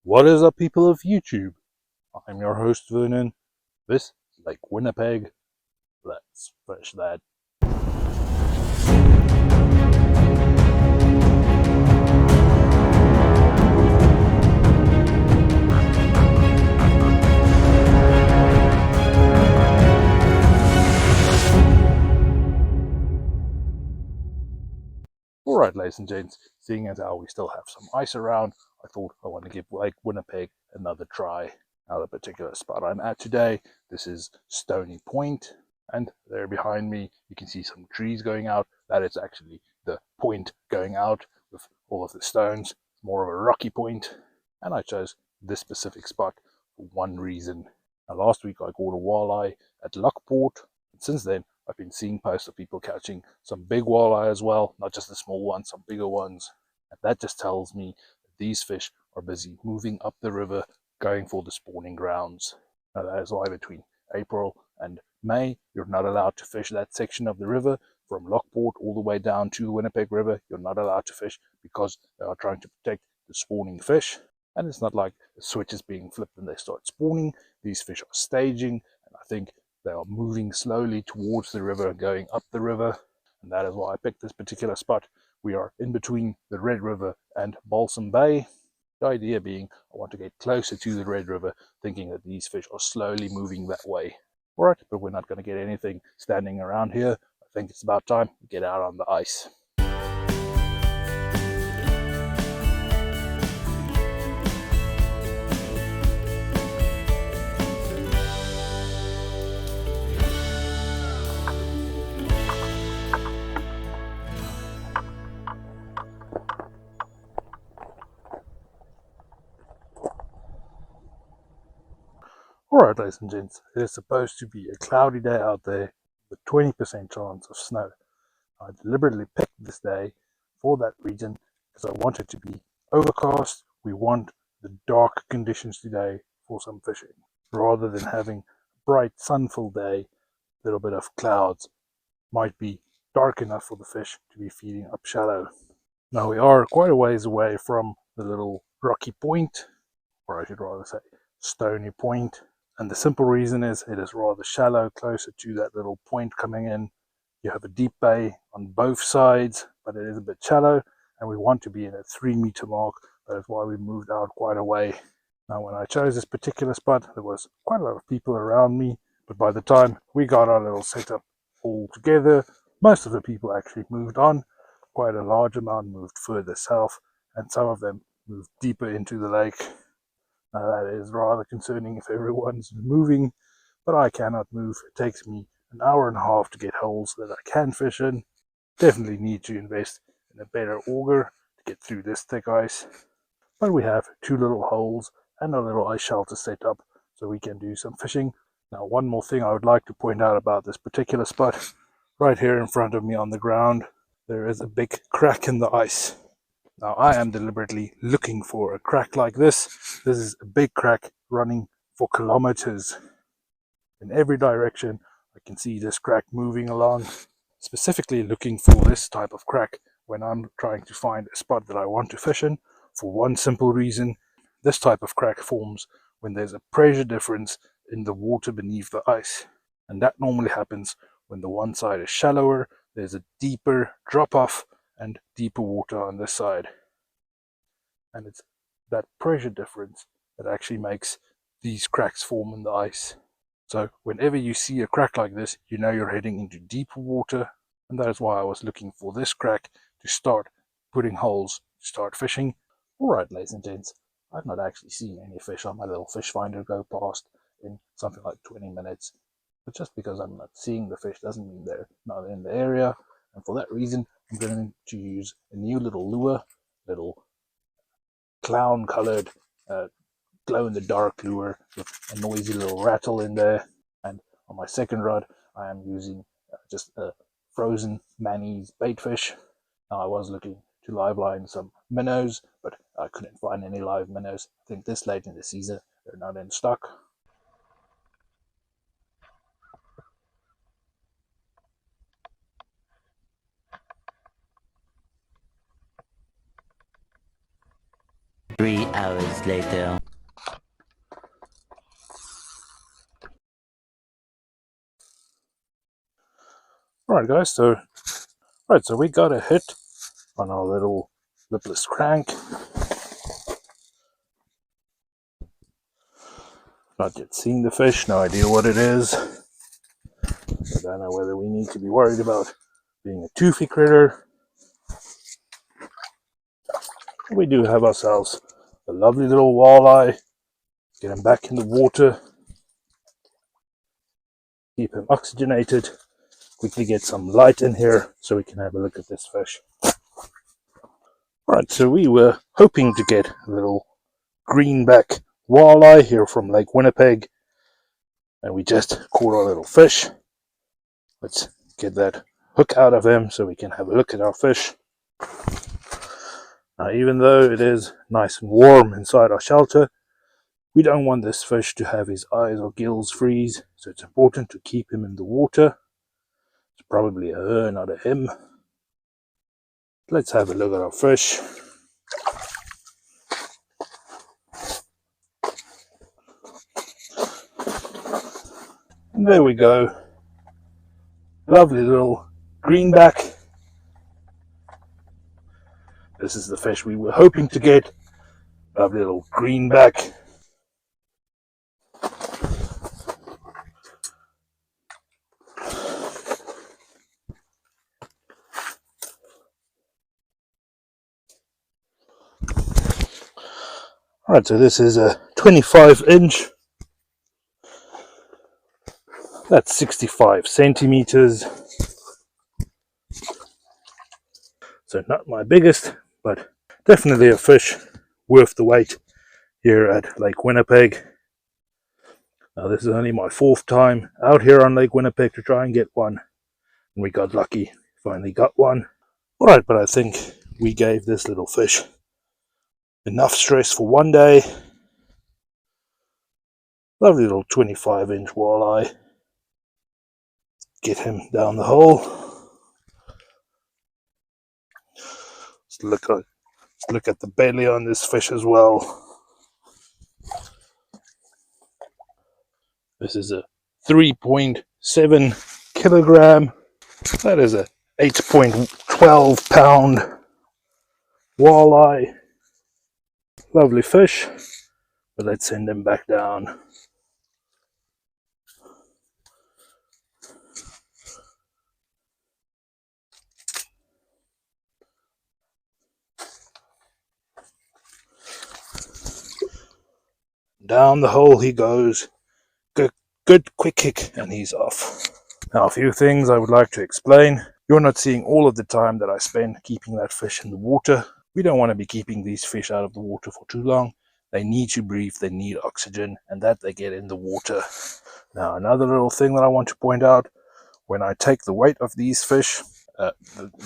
What is up, people of YouTube? I'm your host Vernon. This is Lake Winnipeg. Let's fish that. Alright, ladies and gents, seeing as how we still have some ice around, I thought I want to give Lake Winnipeg another try. Now, the particular spot I'm at today, this is Stony Point, and there behind me you can see some trees going out. That is actually the point going out with all of the stones. It's more of a rocky point, and I chose this specific spot for one reason. Now, last week I caught a walleye at Lockport, and since then I've been seeing posts of people catching some big walleye as well, not just the small ones, some bigger ones. And that just tells me that these fish are busy moving up the river, going for the spawning grounds. Now, that is why between April and May, you're not allowed to fish that section of the river from Lockport all the way down to the Winnipeg River. You're not allowed to fish because they are trying to protect the spawning fish. And it's not like the switch is being flipped and they start spawning. These fish are staging, and I think they are moving slowly towards the river, going up the river, and that is why I picked this particular spot. We are in between the Red River and Balsam Bay. The idea being I want to get closer to the Red River, thinking that these fish are slowly moving that way. Alright, but we're not going to get anything standing around here. I think it's about time we get out on the ice. Alright, ladies and gents, it is supposed to be a cloudy day out there with 20% chance of snow. I deliberately picked this day for that reason because I want it to be overcast. We want the dark conditions today for some fishing. Rather than having a bright, sun-filled day, a little bit of clouds might be dark enough for the fish to be feeding up shallow. Now, we are quite a ways away from the little rocky point, or I should rather say Stony Point. And the simple reason is it is rather shallow, closer to that little point coming in. You have a deep bay on both sides, but it is a bit shallow, and we want to be in a 3-meter mark. That is why we moved out quite a way. Now, when I chose this particular spot, there was quite a lot of people around me, but by the time we got our little setup all together, most of the people actually moved on. Quite a large amount moved further south, and some of them moved deeper into the lake. Now, that is rather concerning if everyone's moving, but I cannot move. It takes me an hour and a half to get holes that I can fish in. Definitely need to invest in a better auger to get through this thick ice. But we have 2 little holes and a little ice shelter set up so we can do some fishing. Now, one more thing I would like to point out about this particular spot. Right here in front of me on the ground, there is a big crack in the ice. Now, I am deliberately looking for a crack like this. This is a big crack running for kilometers. In every direction, I can see this crack moving along. Specifically looking for this type of crack when I'm trying to find a spot that I want to fish in, for one simple reason. This type of crack forms when there's a pressure difference in the water beneath the ice. And that normally happens when the one side is shallower, there's a deeper drop-off, and deeper water on this side. And it's that pressure difference that actually makes these cracks form in the ice. So whenever you see a crack like this, you know you're heading into deeper water, and that is why I was looking for this crack to start putting holes, to start fishing. Alright, ladies and gents, I've not actually seen any fish on my little fish finder go past in something like 20 minutes. But just because I'm not seeing the fish doesn't mean they're not in the area, and for that reason I'm going to use a new little lure, little clown colored glow-in-the-dark lure with a noisy little rattle in there. And on my second rod I am using just a frozen Manny's baitfish. Now, I was looking to live line some minnows, but I couldn't find any live minnows. I think this late in the season they're not in stock. hours later. Alright guys, so we got a hit on our little lipless crank. Not yet seen the fish, no idea what it is. I don't know whether we need to be worried about being a toothy critter. We do have ourselves a lovely little walleye. Get him back in the water. Keep him oxygenated. Quickly get some light in here so we can have a look at this fish. Alright, so we were hoping to get a little greenback walleye here from Lake Winnipeg, and we just caught our little fish. Let's get that hook out of him so we can have a look at our fish. Now, even though it is nice and warm inside our shelter, we don't want this fish to have his eyes or gills freeze, so it's important to keep him in the water. It's probably a her, not a him. Let's have a look at our fish. And there we go. Lovely little greenback. This is the fish we were hoping to get. Lovely little greenback. Alright, so this is a 25-inch. That's 65 centimeters. So not my biggest, but definitely a fish worth the wait here at Lake Winnipeg. Now this is only my 4th time out here on Lake Winnipeg to try and get one. And we got lucky, finally got one. Alright, but I think we gave this little fish enough stress for one day. Lovely little 25-inch walleye. Get him down the hole. Let's look at the belly on this fish as well. This is a 3.7 kilogram. That is a 8.12 pound walleye. Lovely fish, but let's send him back down. Down the hole he goes. Good quick kick, and he's off. Now, a few things I would like to explain. You're not seeing all of the time that I spend keeping that fish in the water. We don't want to be keeping these fish out of the water for too long. They need to breathe, they need oxygen, and that they get in the water. Now, another little thing that I want to point out, when I take the weight of these fish, the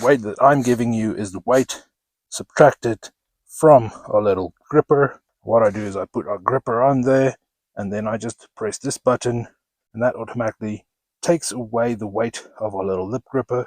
weight that I'm giving you is the weight subtracted from our little gripper. What I do is I put our gripper on there, and then I just press this button, and that automatically takes away the weight of our little lip gripper,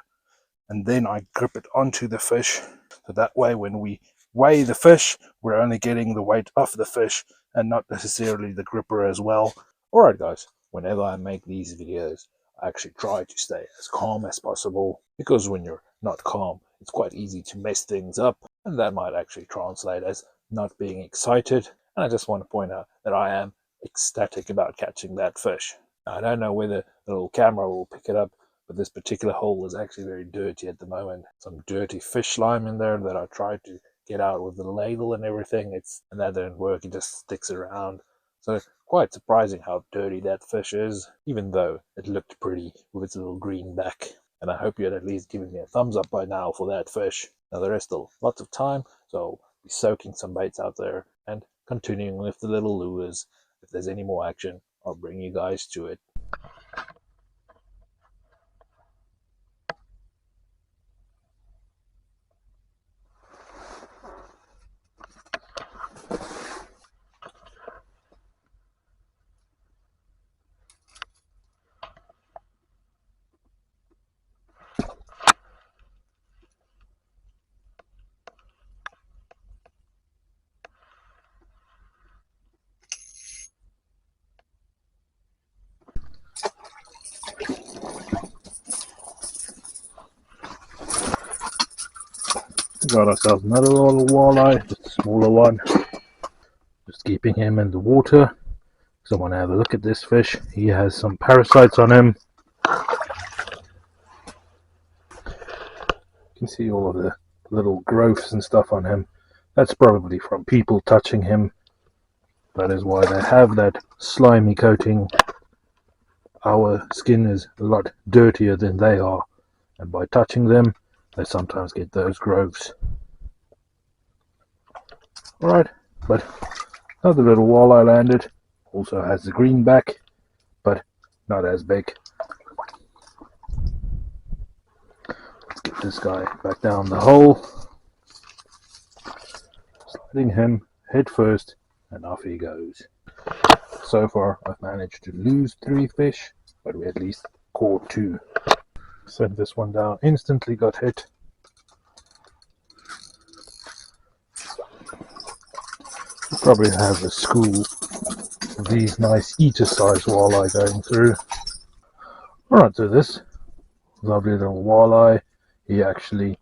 and then I grip it onto the fish. So that way when we weigh the fish, we're only getting the weight off the fish and not necessarily the gripper as well. Alright guys, whenever I make these videos, I actually try to stay as calm as possible, because when you're not calm, it's quite easy to mess things up, and that might actually translate as not being excited. And I just want to point out that I am ecstatic about catching that fish. Now, I don't know whether the little camera will pick it up, but this particular hole is actually very dirty at the moment. Some dirty fish slime in there that I tried to get out with the ladle and everything, and that didn't work. It just sticks around. So quite surprising how dirty that fish is, even though it looked pretty with its little green back. And I hope you had at least given me a thumbs up by now for that fish. Now there is still lots of time, so I'll be soaking some baits out there and continuing with the little lures. If there's any more action, I'll bring you guys to it. Got ourselves another little walleye, just a smaller one. Just keeping him in the water. So I want to have a look at this fish. He has some parasites on him. You can see all of the little growths and stuff on him. That's probably from people touching him. That is why they have that slimy coating. Our skin is a lot dirtier than they are, and by touching them they sometimes get those growths. Alright, but another little walleye landed. Also has the greenback, but not as big. Let's get this guy back down the hole. Sliding him head first, and off he goes. So far I've managed to lose 3 fish, but we at least caught 2. Set this one down, instantly got hit. We'll probably have a school of these nice eater-sized walleye going through. Alright, so this lovely little walleye, he actually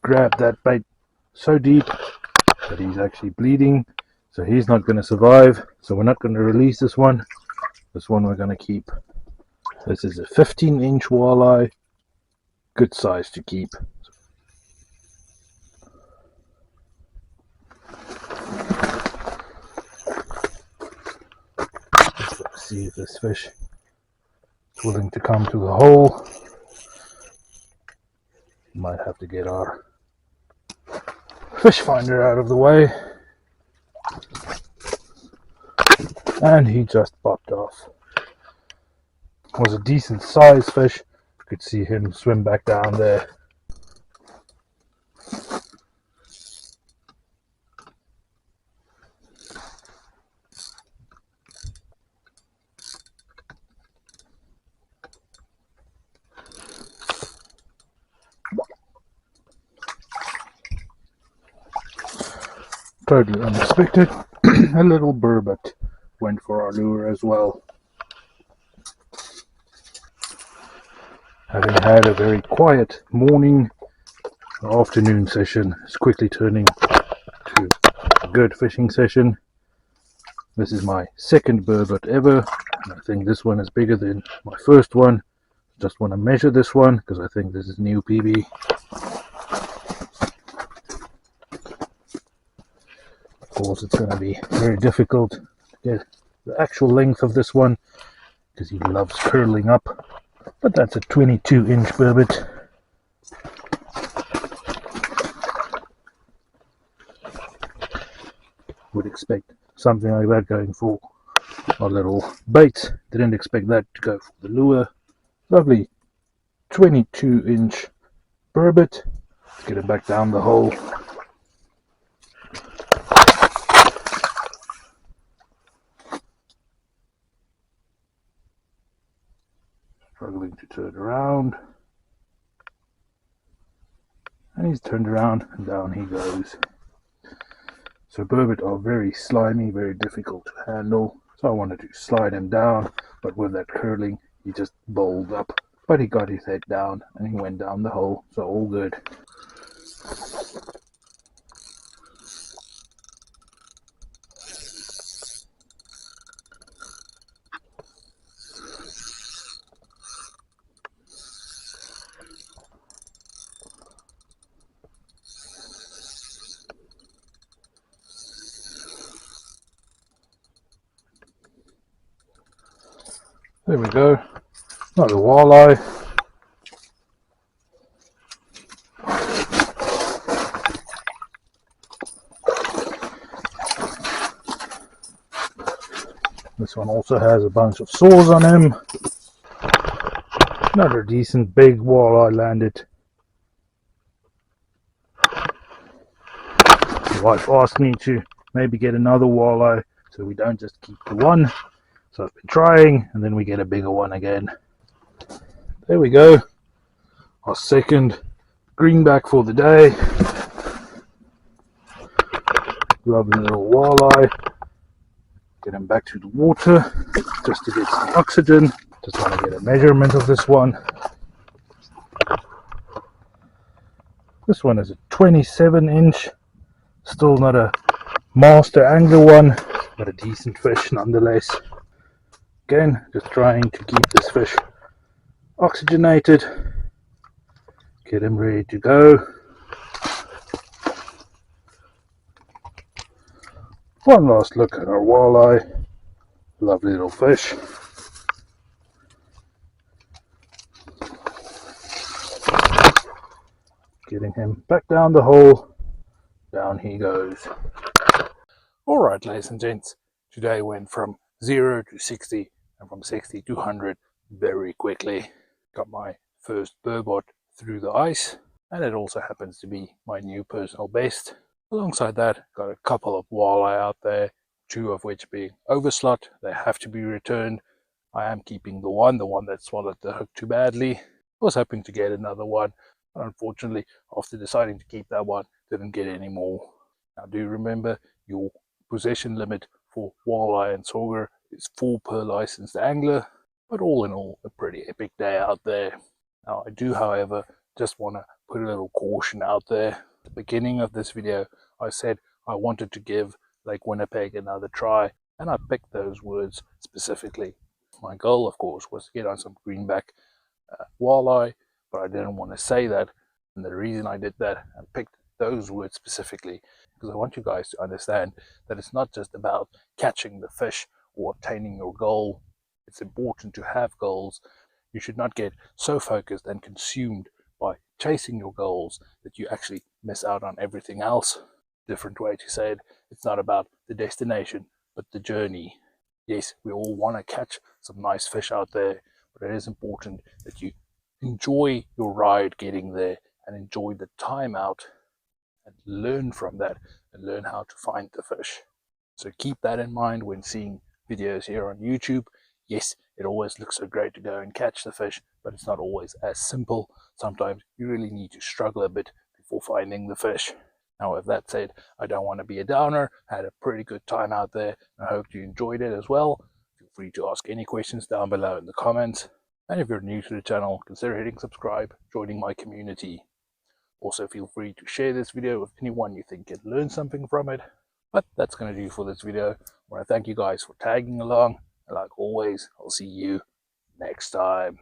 grabbed that bait so deep that he's actually bleeding. So he's not going to survive, so we're not going to release this one. This one we're going to keep. This is a 15-inch walleye, good size to keep. Let's see if this fish is willing to come to the hole. Might have to get our fish finder out of the way. And he just popped off. Was a decent sized fish. You could see him swim back down there. Totally unexpected. A little burbot went for our lure as well. Having had a very quiet morning, the afternoon session is quickly turning to a good fishing session. This is my second burbot ever, and I think this one is bigger than my first one. Just want to measure this one because I think this is new PB. Of course, it's going to be very difficult to get the actual length of this one because he loves curling up. But that's a 22-inch burbot. Would expect something like that going for our little bait. Didn't expect that to go for the lure. Lovely 22-inch burbot. Let's get it back down the hole. Struggling to turn around, and he's turned around and down he goes. So burbot are very slimy, very difficult to handle, so I wanted to slide him down, but with that curling he just bowled up, but he got his head down and he went down the hole, so all good. There we go, another walleye. This one also has a bunch of sores on him. Another decent big walleye landed. My wife asked me to maybe get another walleye so we don't just keep the one. So I've been trying, and then we get a bigger one again. There we go. Our second greenback for the day. Lovely little walleye. Get him back to the water just to get some oxygen. Just want to get a measurement of this one. This one is a 27-inch. Still not a master angler one, but a decent fish nonetheless. Again, just trying to keep this fish oxygenated, get him ready to go. One last look at our walleye. Lovely little fish. Getting him back down the hole. Down he goes. Alright, ladies and gents, today went from 0 to 60 and from 60 to 100 very quickly. Got my first burbot through the ice, and it also happens to be my new personal best. Alongside that, got a couple of walleye out there, 2 of which being overslot. They have to be returned. I am keeping the one that swallowed the hook too badly. I was hoping to get another one, but unfortunately, after deciding to keep that one, didn't get any more. Now do remember, your possession limit for walleye and sauger is 4 per licensed angler, but all in all, a pretty epic day out there. Now I do, however, just want to put a little caution out there. At the beginning of this video, I said I wanted to give Lake Winnipeg another try, and I picked those words specifically. My goal, of course, was to get on some greenback walleye, but I didn't want to say that, and the reason I did that and picked those words specifically, because I want you guys to understand that it's not just about catching the fish or obtaining your goal. It's important to have goals. You should not get so focused and consumed by chasing your goals that you actually miss out on everything else. Different way to say it, it's not about the destination, but the journey. Yes, we all want to catch some nice fish out there, but it is important that you enjoy your ride getting there and enjoy the time out and learn from that and learn how to find the fish. So keep that in mind when seeing videos here on YouTube. Yes, it always looks so great to go and catch the fish, but it's not always as simple. Sometimes you really need to struggle a bit before finding the fish. Now, with that said, I don't want to be a downer. I had a pretty good time out there, and I hope you enjoyed it as well. Feel free to ask any questions down below in the comments. And if you're new to the channel, consider hitting subscribe, joining my community. Also, feel free to share this video with anyone you think can learn something from it. But that's going to do for this video. I want to thank you guys for tagging along. And like always, I'll see you next time.